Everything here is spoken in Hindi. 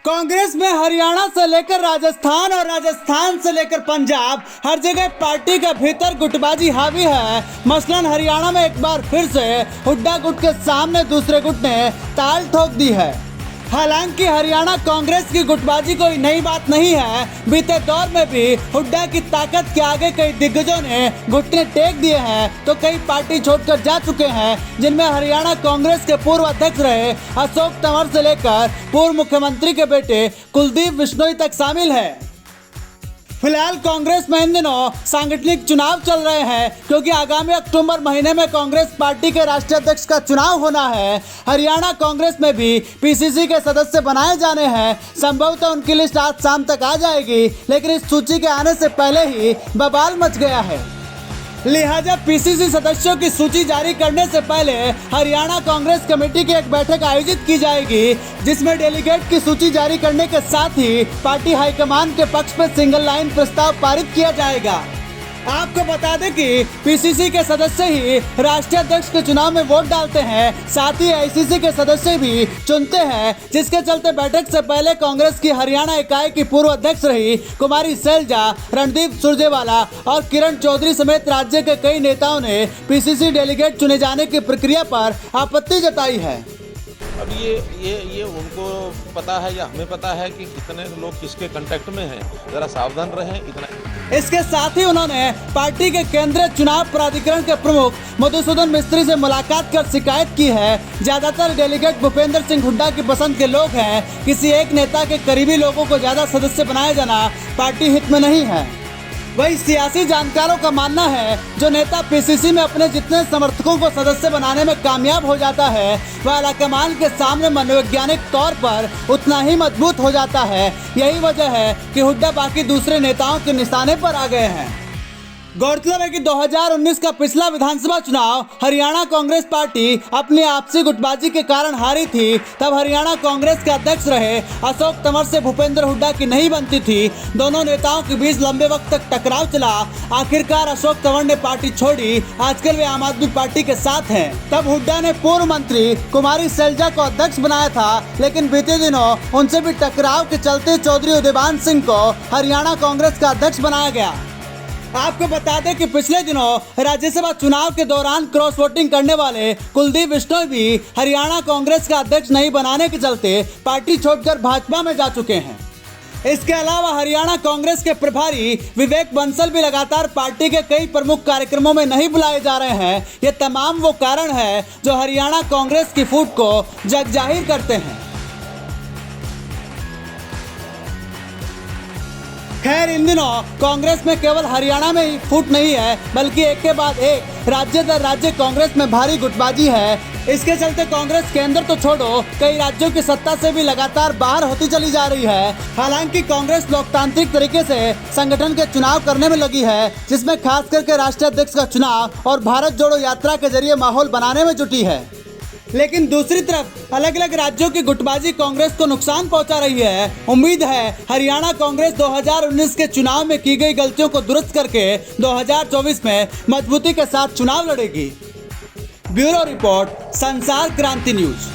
कांग्रेस में हरियाणा से लेकर राजस्थान और राजस्थान से लेकर पंजाब हर जगह पार्टी के भीतर गुटबाजी हावी है। मसलन हरियाणा में एक बार फिर से हुड्डा गुट के सामने दूसरे गुट ने ताल ठोक दी है। हालांकि हरियाणा कांग्रेस की गुटबाजी कोई नई बात नहीं है। बीते दौर में भी हुड्डा की ताकत के आगे कई दिग्गजों ने घुटने टेक दिए हैं तो कई पार्टी छोड़कर जा चुके हैं, जिनमें हरियाणा कांग्रेस के पूर्व अध्यक्ष रहे अशोक तंवर से लेकर पूर्व मुख्यमंत्री के बेटे कुलदीप बिश्नोई तक शामिल है। फिलहाल कांग्रेस में इन दिनों सांगठनिक चुनाव चल रहे हैं, क्योंकि आगामी अक्टूबर महीने में कांग्रेस पार्टी के राष्ट्रीय अध्यक्ष का चुनाव होना है। हरियाणा कांग्रेस में भी पीसीसी के सदस्य बनाए जाने हैं। संभवतः उनकी लिस्ट आज शाम तक आ जाएगी, लेकिन इस सूची के आने से पहले ही बवाल मच गया है। लिहाजा पीसीसी सदस्यों की सूची जारी करने से पहले हरियाणा कांग्रेस कमेटी की एक बैठक आयोजित की जाएगी, जिसमें डेलीगेट की सूची जारी करने के साथ ही पार्टी हाईकमान के पक्ष में सिंगल लाइन प्रस्ताव पारित किया जाएगा। आपको बता दें कि पीसीसी के सदस्य ही राष्ट्रीय अध्यक्ष के चुनाव में वोट डालते हैं, साथ ही आईसीसी के सदस्य भी चुनते हैं, जिसके चलते बैठक से पहले कांग्रेस की हरियाणा इकाई की पूर्व अध्यक्ष रही कुमारी सैलजा, रणदीप सुरजेवाला और किरण चौधरी समेत राज्य के कई नेताओं ने पीसीसी डेलीगेट चुने जाने की प्रक्रिया पर आपत्ति जताई है। अब ये उनको पता है या हमें पता है कि कितने लोग किसके कांटेक्ट में हैं, जरा सावधान रहें इतना। इसके साथ ही उन्होंने पार्टी के केंद्रीय चुनाव प्राधिकरण के प्रमुख मधुसूदन मिस्त्री से मुलाकात कर शिकायत की है। ज्यादातर डेलीगेट भूपेंद्र सिंह हुड्डा की पसंद के लोग हैं। किसी एक नेता के करीबी लोगों को ज्यादा सदस्य बनाया जाना पार्टी हित में नहीं है। वही सियासी जानकारों का मानना है, जो नेता पीसीसी में अपने जितने समर्थकों को सदस्य बनाने में कामयाब हो जाता है, वह आलाकमान के सामने मनोवैज्ञानिक तौर पर उतना ही मजबूत हो जाता है। यही वजह है कि हुड्डा बाकी दूसरे नेताओं के निशाने पर आ गए हैं। गौरतलब है कि 2019 का पिछला विधानसभा चुनाव हरियाणा कांग्रेस पार्टी अपनी आपसी गुटबाजी के कारण हारी थी। तब हरियाणा कांग्रेस के अध्यक्ष रहे अशोक तंवर से भूपेंद्र हुड्डा की नहीं बनती थी। दोनों नेताओं के बीच लंबे वक्त तक टकराव चला। आखिरकार अशोक तंवर ने पार्टी छोड़ी। आजकल वे आम आदमी पार्टी के साथ हैं। तब हुड्डा ने पूर्व मंत्री कुमारी सैलजा को अध्यक्ष बनाया था, लेकिन बीते दिनों उनसे भी टकराव के चलते चौधरी उदयभान सिंह को हरियाणा कांग्रेस का अध्यक्ष बनाया गया। आपको बता दें कि पिछले दिनों राज्यसभा चुनाव के दौरान क्रॉस वोटिंग करने वाले कुलदीप बिश्नोई भी हरियाणा कांग्रेस का अध्यक्ष नहीं बनाने के चलते पार्टी छोड़कर भाजपा में जा चुके हैं। इसके अलावा हरियाणा कांग्रेस के प्रभारी विवेक बंसल भी लगातार पार्टी के कई प्रमुख कार्यक्रमों में नहीं बुलाए जा रहे हैं। ये तमाम वो कारण है जो हरियाणा कांग्रेस की फूट को जगजाहिर करते हैं। खैर, इन दिनों कांग्रेस में केवल हरियाणा में ही फूट नहीं है, बल्कि एक के बाद एक राज्य दर राज्य कांग्रेस में भारी गुटबाजी है। इसके चलते कांग्रेस केंद्र तो छोड़ो, कई राज्यों की सत्ता से भी लगातार बाहर होती चली जा रही है। हालांकि कांग्रेस लोकतांत्रिक तरीके से संगठन के चुनाव करने में लगी है, जिसमें खास करके राष्ट्रीय अध्यक्ष का चुनाव और भारत जोड़ो यात्रा के जरिए माहौल बनाने में जुटी है। लेकिन दूसरी तरफ अलग अलग राज्यों की गुटबाजी कांग्रेस को नुकसान पहुंचा रही है। उम्मीद है हरियाणा कांग्रेस 2019 के चुनाव में की गई गलतियों को दुरुस्त करके 2024 में मजबूती के साथ चुनाव लड़ेगी। ब्यूरो रिपोर्ट, संसार क्रांति न्यूज।